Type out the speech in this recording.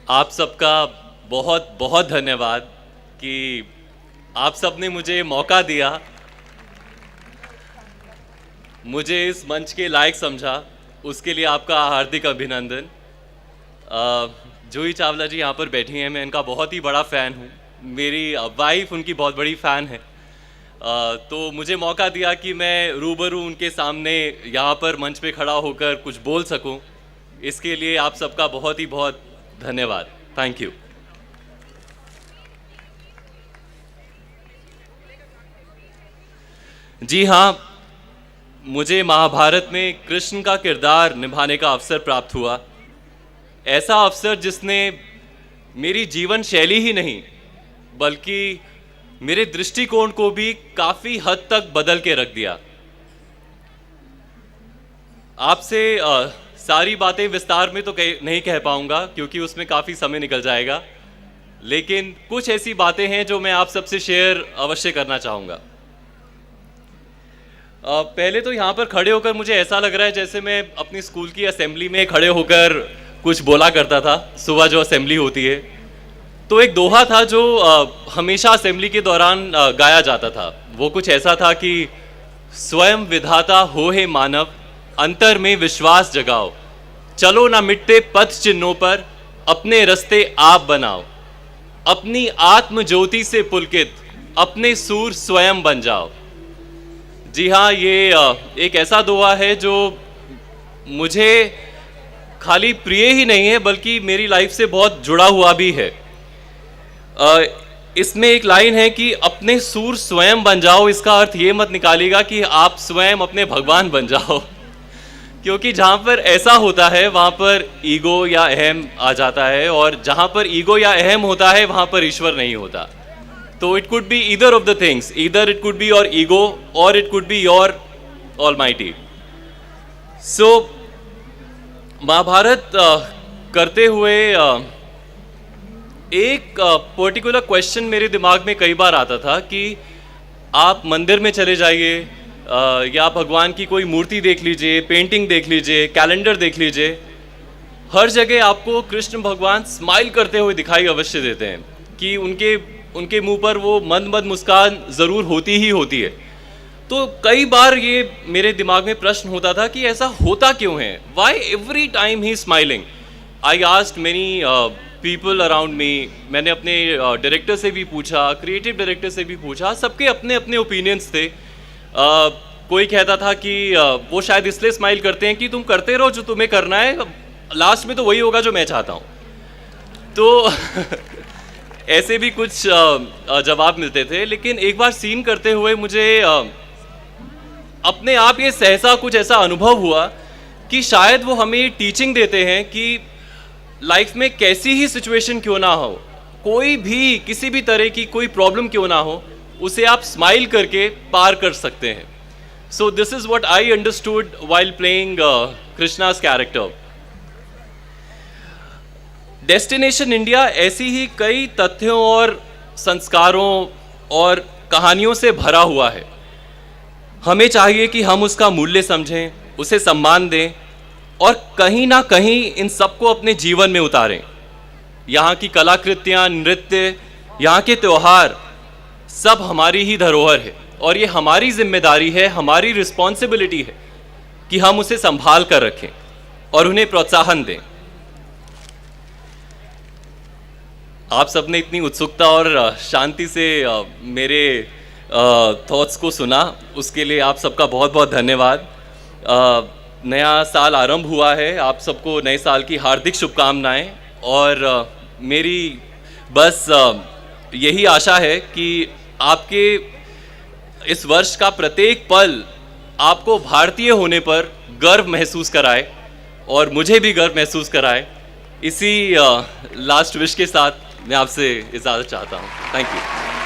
आप सबका बहुत बहुत धन्यवाद कि आप सब ने मुझे मौका दिया, मुझे इस मंच के लायक समझा, उसके लिए आपका हार्दिक अभिनंदन। जूही चावला जी यहाँ पर बैठी हैं, मैं इनका बहुत ही बड़ा फ़ैन हूँ। मेरी वाइफ उनकी बहुत बड़ी फ़ैन है। तो मुझे मौका दिया कि मैं रूबरू उनके सामने यहाँ पर मंच पे खड़ा होकर कुछ बोल सकूँ, इसके लिए आप सबका बहुत ही बहुत धन्यवाद। Thank you. जी हाँ, मुझे महाभारत में कृष्ण का किरदार निभाने का अवसर प्राप्त हुआ। ऐसा अवसर जिसने मेरी जीवन शैली ही नहीं बल्कि मेरे दृष्टिकोण को भी काफ़ी हद तक बदल के रख दिया। आपसे सारी बातें विस्तार में तो नहीं कह पाऊंगा क्योंकि उसमें काफ़ी समय निकल जाएगा, लेकिन कुछ ऐसी बातें हैं जो मैं आप सबसे शेयर अवश्य करना चाहूँगा। पहले तो यहाँ पर खड़े होकर मुझे ऐसा लग रहा है जैसे मैं अपनी स्कूल की असेंबली में खड़े होकर कुछ बोला करता था। सुबह जो असेंबली होती है तो एक दोहा था जो हमेशा असेंबली के दौरान गाया जाता था। वो कुछ ऐसा था कि स्वयं विधाता हो हे मानव, अंतर में विश्वास जगाओ, चलो ना मिटते पथ चिन्हों पर, अपने रास्ते आप बनाओ, अपनी आत्म ज्योति से पुलकित अपने सूर स्वयं बन जाओ। जी हाँ, ये एक ऐसा दोहा है जो मुझे खाली प्रिय ही नहीं है बल्कि मेरी लाइफ से बहुत जुड़ा हुआ भी है। इसमें एक लाइन है कि अपने सूर स्वयं बन जाओ। इसका अर्थ ये मत निकालिएगा कि आप स्वयं अपने भगवान बन जाओ, क्योंकि जहाँ पर ऐसा होता है वहाँ पर ईगो या अहम आ जाता है, और जहाँ पर ईगो या अहम होता है वहाँ पर ईश्वर नहीं होता। तो it could be either of the things, either it could be your ego और it could be your almighty. So Mahabharat करते हुए एक पर्टिकुलर क्वेश्चन मेरे दिमाग में कई बार आता था कि आप मंदिर में चले जाइए या भगवान की कोई मूर्ति देख लीजिए, पेंटिंग देख लीजिए, कैलेंडर देख लीजिए, हर जगह आपको कृष्ण भगवान स्माइल करते हुए दिखाई अवश्य देते हैं कि उनके मुंह पर वो मंद मंद मुस्कान ज़रूर होती ही होती है। तो कई बार ये मेरे दिमाग में प्रश्न होता था कि ऐसा होता क्यों है, why every time he smiling. I asked many people around me. मैंने अपने डायरेक्टर से भी पूछा, क्रिएटिव डायरेक्टर से भी पूछा, सबके अपने अपने ओपिनियंस थे। कोई कहता था कि वो शायद इसलिए स्माइल करते हैं कि तुम करते रहो जो तुम्हें करना है, लास्ट में तो वही होगा जो मैं चाहता हूँ। तो ऐसे भी कुछ जवाब मिलते थे। लेकिन एक बार सीन करते हुए मुझे अपने आप ये सहसा कुछ ऐसा अनुभव हुआ कि शायद वो हमें टीचिंग देते हैं कि लाइफ में कैसी ही सिचुएशन क्यों ना हो, कोई भी किसी भी तरह की कोई प्रॉब्लम क्यों ना हो, उसे आप स्माइल करके पार कर सकते हैं। So this is what I understood while playing Krishna's character. Destination India ऐसी ही कई तथ्यों और संस्कारों और कहानियों से भरा हुआ है। हमें चाहिए कि हम उसका मूल्य समझें, उसे सम्मान दें और कहीं ना कहीं इन सबको अपने जीवन में उतारें। यहाँ की कलाकृतियाँ, नृत्य, यहाँ के त्यौहार सब हमारी ही धरोहर है और ये हमारी जिम्मेदारी है, हमारी रिस्पॉन्सिबिलिटी है कि हम उसे संभाल कर रखें और उन्हें प्रोत्साहन दें। आप सबने इतनी उत्सुकता और शांति से मेरे थॉट्स को सुना, उसके लिए आप सबका बहुत बहुत धन्यवाद। नया साल आरंभ हुआ है, आप सबको नए साल की हार्दिक शुभकामनाएं। और मेरी बस यही आशा है कि आपके इस वर्ष का प्रत्येक पल आपको भारतीय होने पर गर्व महसूस कराए और मुझे भी गर्व महसूस कराए। इसी लास्ट विश के साथ मैं आपसे इजाज़त चाहता हूँ। Thank you.